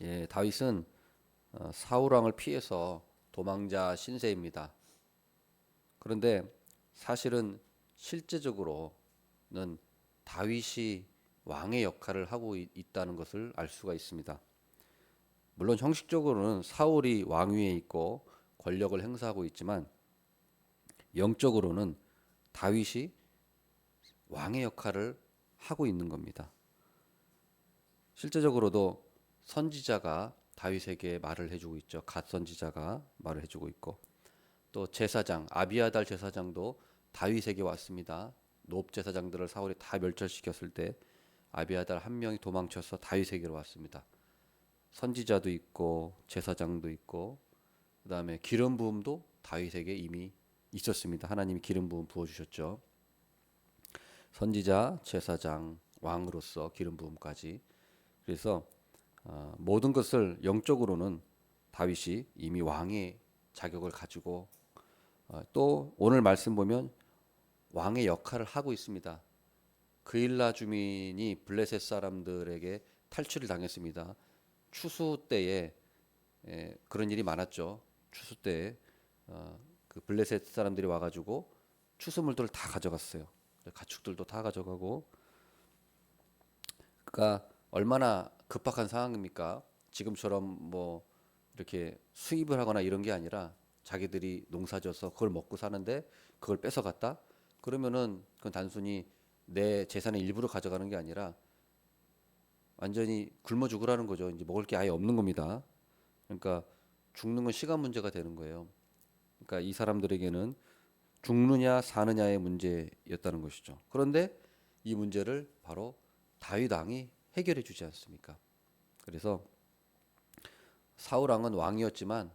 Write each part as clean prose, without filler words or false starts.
예, 다윗은 사울 왕을 피해서 도망자 신세입니다. 그런데 사실은 실제적으로는 다윗이 왕의 역할을 하고 있다는 것을 알 수가 있습니다. 물론 형식적으로는 사울이 왕위에 있고 권력을 행사하고 있지만 영적으로는 다윗이 왕의 역할을 하고 있는 겁니다. 실제적으로도 선지자가 다윗에게 말을 해주고 있죠. 갓 선지자가 말을 해주고 있고 또 제사장 아비아달 제사장도 다윗에게 왔습니다. 노업 제사장들을 사울이 다 멸절시켰을 때 아비아달 한 명이 도망쳐서 다윗에게로 왔습니다. 선지자도 있고 제사장도 있고 그다음에 기름 부음도 다윗에게 이미 있었습니다. 하나님이 기름 부음 부어 주셨죠. 선지자, 제사장, 왕으로서 기름 부음까지. 그래서 모든 것을 영적으로는 다윗이 이미 왕의 자격을 가지고 또 오늘 말씀 보면 왕의 역할을 하고 있습니다. 그일라 주민이 블레셋 사람들에게 탈취를 당했습니다. 추수 때에 그런 일이 많았죠. 추수 때에 그 블레셋 사람들이 와가지고 추수물들을 다 가져갔어요. 가축들도 다 가져가고, 그러니까 얼마나 급박한 상황입니까? 지금처럼 뭐 이렇게 수입을 하거나 이런 게 아니라 자기들이 농사져서 그걸 먹고 사는데 그걸 뺏어갔다? 그러면은 그건 단순히 내 재산의 일부를 가져가는 게 아니라 완전히 굶어 죽으라는 거죠. 이제 먹을 게 아예 없는 겁니다. 그러니까 죽는 건 시간 문제가 되는 거예요. 그러니까 이 사람들에게는 죽느냐 사느냐의 문제였다는 것이죠. 그런데 이 문제를 바로 다윗 왕이 해결해 주지 않습니까? 그래서 사울 왕은 왕이었지만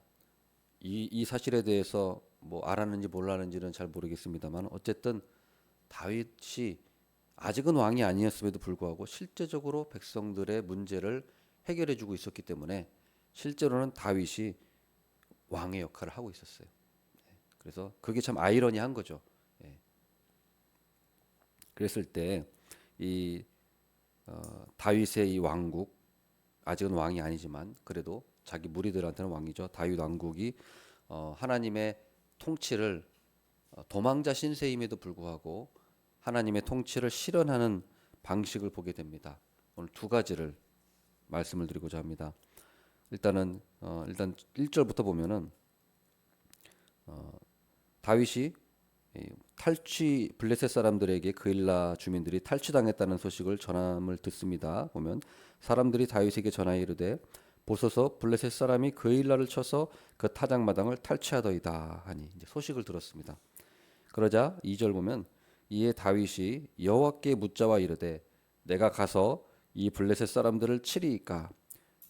이 사실에 대해서 뭐 알았는지 몰랐는지는 잘 모르겠습니다만 어쨌든 다윗이 아직은 왕이 아니었음에도 불구하고 실제적으로 백성들의 문제를 해결해 주고 있었기 때문에 실제로는 다윗이 왕의 역할을 하고 있었어요. 그래서 그게 참 아이러니한 거죠. 예. 그랬을 때이 다윗의 이 왕국 아직은 왕이 아니지만 그래도 자기 무리들한테는 왕이죠. 다윗 왕국이 하나님의 통치를 도망자 신세임에도 불구하고 하나님의 통치를 실현하는 방식을 보게 됩니다. 오늘 두 가지를 말씀을 드리고자 합니다. 일단 1절부터 보면은 다윗이 탈취 블레셋 사람들에게 그일라 주민들이 탈취당했다는 소식을 전함을 듣습니다. 보면 사람들이 다윗에게 전하여 이르되 보소서 블레셋 사람이 그일라를 쳐서 그 타작마당을 탈취하더이다 하니 이제 소식을 들었습니다. 그러자 2절 보면 이에 다윗이 여호와께 묻자와 이르되 내가 가서 이 블레셋 사람들을 치리이까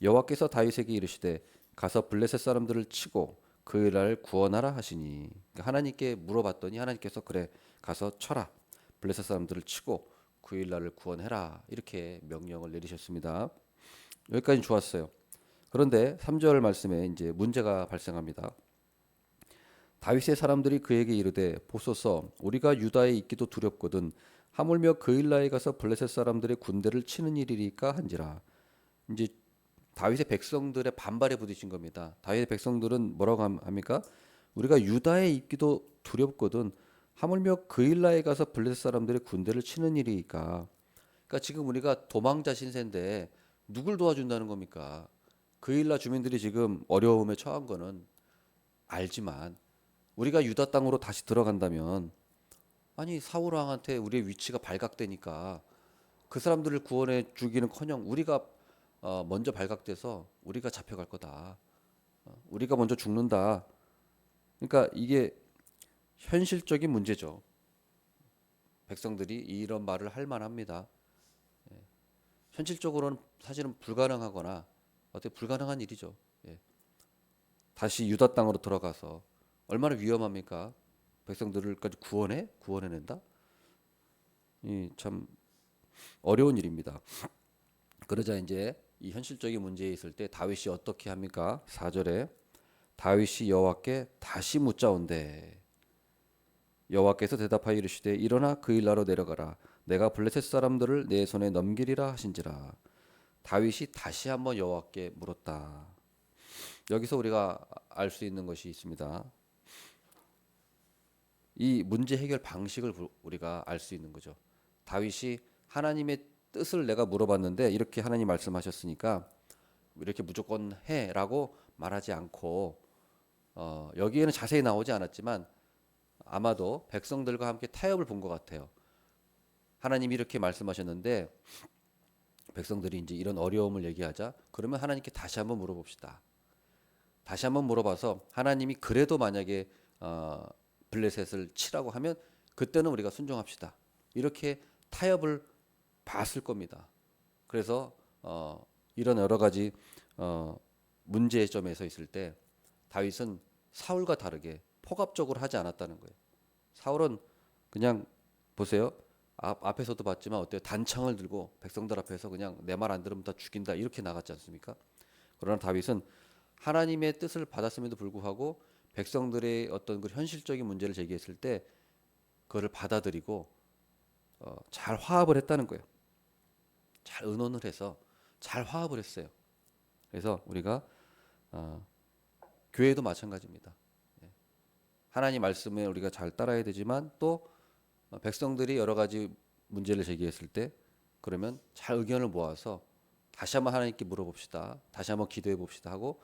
여호와께서 다윗에게 이르시되 가서 블레셋 사람들을 치고 그일라를 구원하라 하시니 그러니까 하나님께 물어봤더니 하나님께서 그래 가서 쳐라 블레셋 사람들을 치고 그일라를 구원해라 이렇게 명령을 내리셨습니다. 여기까지 좋았어요. 그런데 3절 말씀에 이제 문제가 발생합니다. 다윗의 사람들이 그에게 이르되 보소서 우리가 유다에 있기도 두렵거든 하물며 그일라에 가서 블레셋 사람들의 군대를 치는 일이리까 한지라. 이제 다윗의 백성들의 반발에 부딪힌 겁니다. 다윗의 백성들은 뭐라고 합니까? 우리가 유다에 있기도 두렵거든 하물며 그일라에 가서 블레셋 사람들의 군대를 치는 일이니까. 그러니까 지금 우리가 도망자 신세인데 누굴 도와준다는 겁니까? 그일라 주민들이 지금 어려움에 처한 거는 알지만 우리가 유다 땅으로 다시 들어간다면 아니 사울 왕한테 우리의 위치가 발각되니까 그 사람들을 구원해 주기는커녕 우리가 먼저 발각돼서 우리가 잡혀갈 거다. 우리가 먼저 죽는다. 그러니까 이게 현실적인 문제죠. 백성들이 이런 말을 할 만합니다. 현실적으로는 사실은 불가능하거나 어떻게 불가능한 일이죠. 예. 다시 유다 땅으로 들어가서 얼마나 위험합니까? 백성들을까지 구원해낸다? 이 참 어려운 일입니다. 그러자 이제 이 현실적인 문제에 있을 때 다윗이 어떻게 합니까? 4절에 다윗이 여호와께 다시 묻자온대 여호와께서 대답하여 이르시되 일어나 그 일나로 내려가라 내가 블레셋 사람들을 내 손에 넘기리라 하신지라. 다윗이 다시 한번 여호와께 물었다. 여기서 우리가 알 수 있는 것이 있습니다. 이 문제 해결 방식을 우리가 알 수 있는 거죠. 다윗이 하나님의 뜻을 내가 물어봤는데 이렇게 하나님 말씀하셨으니까 이렇게 무조건 해라고 말하지 않고 여기에는 자세히 나오지 않았지만 아마도 백성들과 함께 타협을 본 것 같아요. 하나님이 이렇게 말씀하셨는데 백성들이 이제 이런 어려움을 얘기하자 그러면 하나님께 다시 한번 물어봅시다. 다시 한번 물어봐서 하나님이 그래도 만약에 블레셋을 치라고 하면 그때는 우리가 순종합시다. 이렇게 타협을 봤을 겁니다. 그래서 이런 여러 가지 문제점에 서 있을 때 다윗은 사울과 다르게 폭압적으로 하지 않았다는 거예요. 사울은 그냥 보세요. 앞에서도 봤지만 어때요? 단창을 들고 백성들 앞에서 그냥 내 말 안 들으면 다 죽인다 이렇게 나갔지 않습니까? 그러나 다윗은 하나님의 뜻을 받았음에도 불구하고 백성들의 어떤 그 현실적인 문제를 제기했을 때 그거를 받아들이고 잘 화합을 했다는 거예요. 잘 의논을 해서 잘 화합을 했어요. 그래서 우리가 교회도 마찬가지입니다. 하나님 말씀에 우리가 잘 따라야 되지만 또 백성들이 여러 가지 문제를 제기했을 때 그러면 잘 의견을 모아서 다시 한번 하나님께 물어봅시다. 다시 한번 기도해 봅시다 하고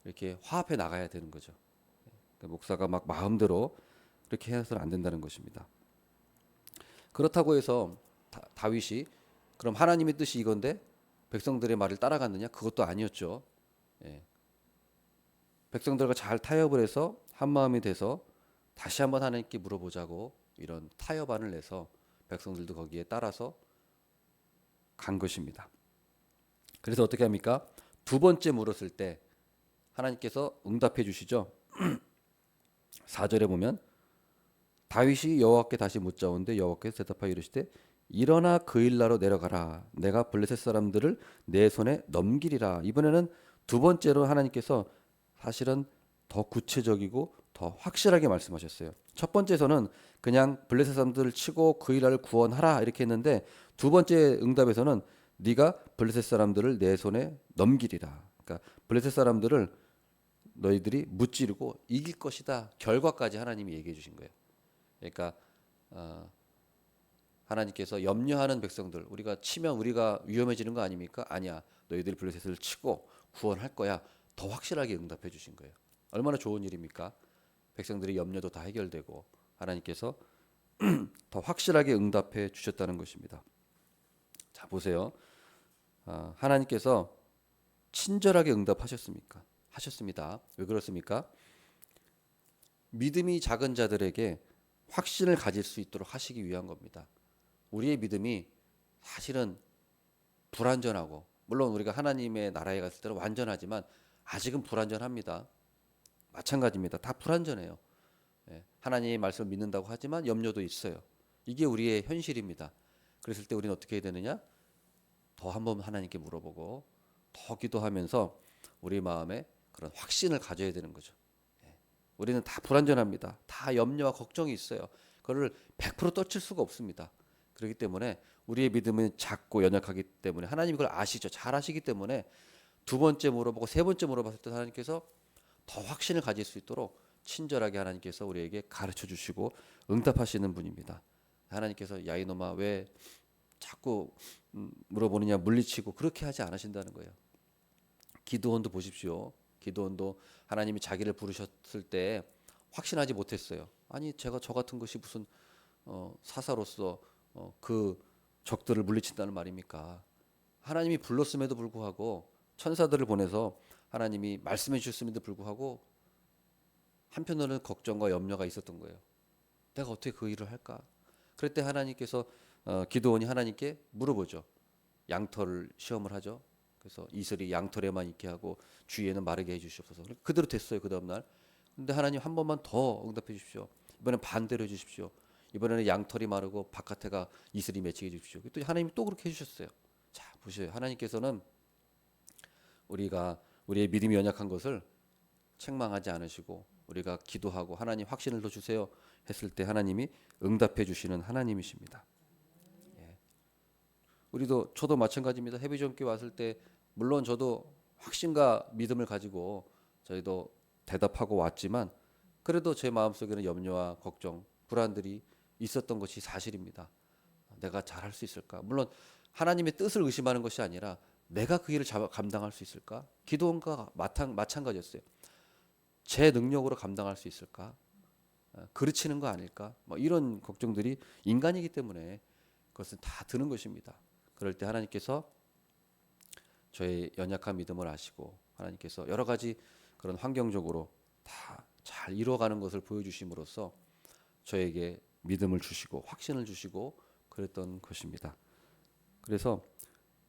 이렇게 화합해 나가야 되는 거죠. 그러니까 목사가 막 마음대로 그렇게 해서는 안 된다는 것입니다. 그렇다고 해서 다윗이 그럼 하나님의 뜻이 이건데 백성들의 말을 따라갔느냐? 그것도 아니었죠. 예. 백성들과 잘 타협을 해서 한 마음이 돼서 다시 한번 하나님께 물어보자고 이런 타협안을 내서 백성들도 거기에 따라서 간 것입니다. 그래서 어떻게 합니까? 두 번째 물었을 때 하나님께서 응답해 주시죠. 4절에 보면 다윗이 여호와께 다시 묻자온데 여호와께서 대답하여 이르시되 일어나 그 일나로 내려가라. 내가 블레셋 사람들을 내 손에 넘기리라. 이번에는 두 번째로 하나님께서 사실은 더 구체적이고 더 확실하게 말씀하셨어요. 첫 번째에서는 그냥 블레셋 사람들을 치고 그 일나를 구원하라 이렇게 했는데 두 번째 응답에서는 네가 블레셋 사람들을 내 손에 넘기리라. 그러니까 블레셋 사람들을 너희들이 무찌르고 이길 것이다. 결과까지 하나님이 얘기해 주신 거예요. 그러니까 하나님께서 염려하는 백성들 우리가 치면 우리가 위험해지는 거 아닙니까? 아니야. 너희들이 블레셋을 치고 구원할 거야. 더 확실하게 응답해 주신 거예요. 얼마나 좋은 일입니까? 백성들의 염려도 다 해결되고 하나님께서 더 확실하게 응답해 주셨다는 것입니다. 자 보세요. 하나님께서 친절하게 응답하셨습니까? 하셨습니다. 왜 그렇습니까? 믿음이 작은 자들에게 확신을 가질 수 있도록 하시기 위한 겁니다. 우리의 믿음이 사실은 불완전하고 물론 우리가 하나님의 나라에 갔을 때는 완전하지만 아직은 불완전합니다. 마찬가지입니다. 다 불완전해요. 하나님의 말씀을 믿는다고 하지만 염려도 있어요. 이게 우리의 현실입니다. 그랬을 때 우리는 어떻게 해야 되느냐? 더 한번 하나님께 물어보고 더 기도하면서 우리 마음에 그런 확신을 가져야 되는 거죠. 우리는 다 불완전합니다. 다 염려와 걱정이 있어요. 그거를 100% 떨칠 수가 없습니다. 그렇기 때문에 우리의 믿음은 작고 연약하기 때문에 하나님이 그걸 아시죠. 잘 아시기 때문에 두 번째 물어보고 세 번째 물어봤을 때 하나님께서 더 확신을 가질 수 있도록 친절하게 하나님께서 우리에게 가르쳐 주시고 응답하시는 분입니다. 하나님께서 야 이놈아 왜 자꾸 물어보느냐 물리치고 그렇게 하지 않으신다는 거예요. 기드온도 보십시오. 기드온도 하나님이 자기를 부르셨을 때 확신하지 못했어요. 아니 제가 저 같은 것이 무슨 사사로서 그 적들을 물리친다는 말입니까? 하나님이 불렀음에도 불구하고 천사들을 보내서 하나님이 말씀해 주셨음에도 불구하고 한편으로는 걱정과 염려가 있었던 거예요. 내가 어떻게 그 일을 할까? 그럴 때 하나님께서 기드온이 하나님께 물어보죠. 양털을 시험을 하죠. 그래서 이슬이 양털에만 있게 하고 주위에는 마르게 해주시옵소서. 그대로 됐어요. 그 다음 날. 근데 하나님 한 번만 더 응답해 주십시오. 이번엔 반대로 해주십시오. 이번에는 양털이 마르고 바깥에가 이슬이 맺히게 해주십시오. 또 하나님이 또 그렇게 해주셨어요. 자 보세요. 하나님께서는 우리가 우리의 믿음이 연약한 것을 책망하지 않으시고 우리가 기도하고 하나님 확신을 더 주세요 했을 때 하나님이 응답해 주시는 하나님이십니다. 저도 마찬가지입니다. 해비전교회 왔을 때 물론 저도 확신과 믿음을 가지고 저희도 대답하고 왔지만 그래도 제 마음속에는 염려와 걱정, 불안들이 있었던 것이 사실입니다. 내가 잘할 수 있을까? 물론 하나님의 뜻을 의심하는 것이 아니라 내가 그 일을 감당할 수 있을까? 기도원과 마찬가지였어요. 제 능력으로 감당할 수 있을까? 그르치는 거 아닐까? 뭐 이런 걱정들이 인간이기 때문에 그것은 다 드는 것입니다. 그럴 때 하나님께서 저의 연약한 믿음을 아시고 하나님께서 여러 가지 그런 환경적으로 다 잘 이루어가는 것을 보여주심으로써 저에게 믿음을 주시고 확신을 주시고 그랬던 것입니다. 그래서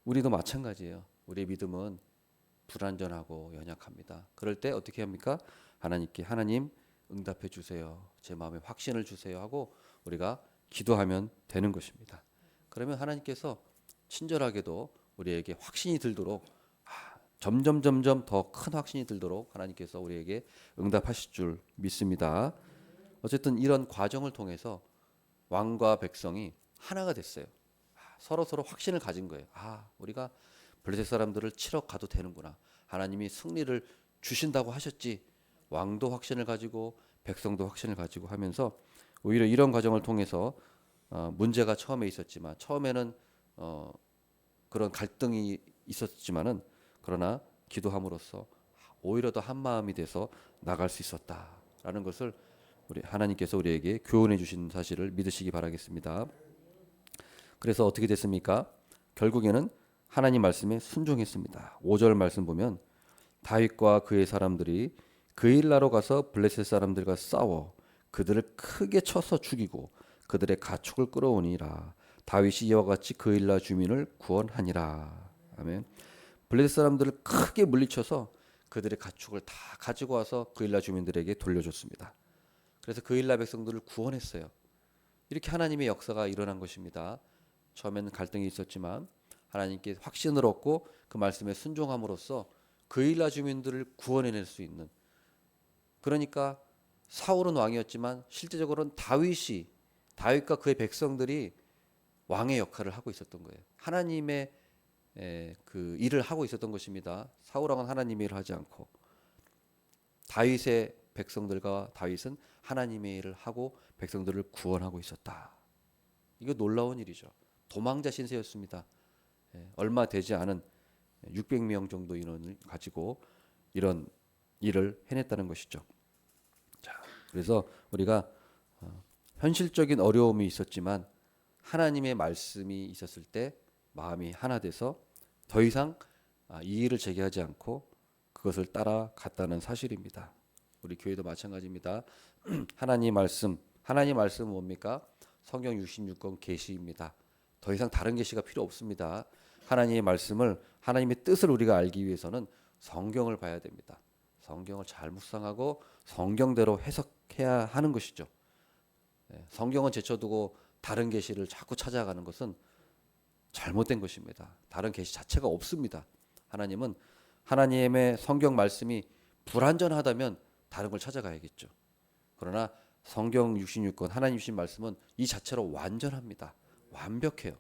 우리도 마찬가지예요. 우리의 믿음은 불완전하고 연약합니다. 그럴 때 어떻게 합니까? 하나님께 하나님 응답해 주세요. 제 마음에 확신을 주세요 하고 우리가 기도하면 되는 것입니다. 그러면 하나님께서 친절하게도 우리에게 확신이 들도록 점점 더 큰 확신이 들도록 하나님께서 우리에게 응답하실 줄 믿습니다. 어쨌든 이런 과정을 통해서 왕과 백성이 하나가 됐어요. 서로 확신을 가진 거예요. 우리가 블레셋 사람들을 치러 가도 되는구나. 하나님이 승리를 주신다고 하셨지. 왕도 확신을 가지고 백성도 확신을 가지고 하면서 오히려 이런 과정을 통해서 문제가 처음에 있었지만 처음에는 그런 갈등이 있었지만은 그러나 기도함으로써 오히려 더 한 마음이 돼서 나갈 수 있었다라는 것을 우리 하나님께서 우리에게 교훈해 주신 사실을 믿으시기 바라겠습니다. 그래서 어떻게 됐습니까? 결국에는 하나님 말씀에 순종했습니다. 5절 말씀 보면 다윗과 그의 사람들이 그일라로 가서 블레셋 사람들과 싸워 그들을 크게 쳐서 죽이고 그들의 가축을 끌어오니라. 다윗이 이와 같이 그일라 주민을 구원하니라. 아멘. 블레셋 사람들을 크게 물리쳐서 그들의 가축을 다 가지고 와서 그일라 주민들에게 돌려줬습니다. 그래서 그일라 백성들을 구원했어요. 이렇게 하나님의 역사가 일어난 것입니다. 처음에는 갈등이 있었지만 하나님께 확신을 얻고 그 말씀에 순종함으로써 그일라 주민들을 구원해낼 수 있는, 그러니까 사울은 왕이었지만 실제적으로는 다윗과 그의 백성들이 왕의 역할을 하고 있었던 거예요. 하나님의 그 일을 하고 있었던 것입니다. 사울 왕은 하나님의 일을 하지 않고 다윗의 백성들과 다윗은 하나님의 일을 하고 백성들을 구원하고 있었다. 이거 놀라운 일이죠. 도망자 신세였습니다. 얼마 되지 않은 600명 정도 인원을 가지고 이런 일을 해냈다는 것이죠. 자, 그래서 우리가 현실적인 어려움이 있었지만 하나님의 말씀이 있었을 때 마음이 하나 돼서 더 이상 이 일을 제기하지 않고 그것을 따라갔다는 사실입니다. 우리 교회도 마찬가지입니다. 하나님 말씀은 뭡니까? 성경 66권 계시입니다. 더 이상 다른 계시가 필요 없습니다. 하나님의 말씀을, 하나님의 뜻을 우리가 알기 위해서는 성경을 봐야 됩니다. 성경을 잘 묵상하고 성경대로 해석해야 하는 것이죠. 성경은 제쳐두고 다른 계시를 자꾸 찾아가는 것은 잘못된 것입니다. 다른 계시 자체가 없습니다. 하나님은 하나님의 성경 말씀이 불완전하다면 다른 걸 찾아가야겠죠. 그러나 성경 66권 하나님 주신 말씀은 이 자체로 완전합니다. 완벽해요.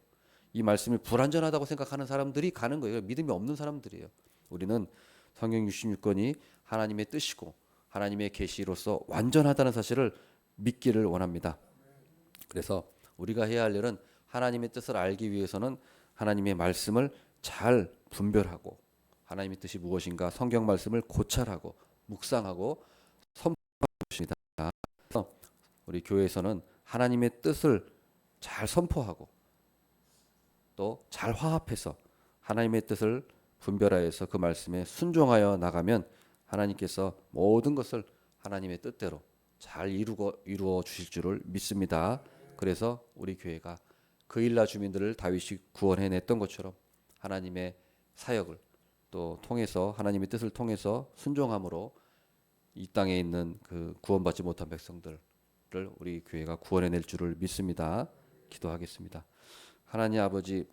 이 말씀이 불완전하다고 생각하는 사람들이 가는 거예요. 믿음이 없는 사람들이에요. 우리는 성경 66권이 하나님의 뜻이고 하나님의 계시로서 완전하다는 사실을 믿기를 원합니다. 그래서 우리가 해야 할 일은 하나님의 뜻을 알기 위해서는 하나님의 말씀을 잘 분별하고 하나님의 뜻이 무엇인가 성경 말씀을 고찰하고 묵상하고 선포하는 것입니다. 우리 교회에서는 하나님의 뜻을 잘 선포하고 또 잘 화합해서 하나님의 뜻을 분별하여서 그 말씀에 순종하여 나가면 하나님께서 모든 것을 하나님의 뜻대로 잘 이루어 주실 줄을 믿습니다. 그래서 우리 교회가 그일라 주민들을 다윗이 구원해냈던 것처럼 하나님의 사역을 또 통해서 하나님의 뜻을 통해서 순종함으로 이 땅에 있는 그 구원받지 못한 백성들을 우리 교회가 구원해낼 줄을 믿습니다. 기도하겠습니다. 하나님 아버지,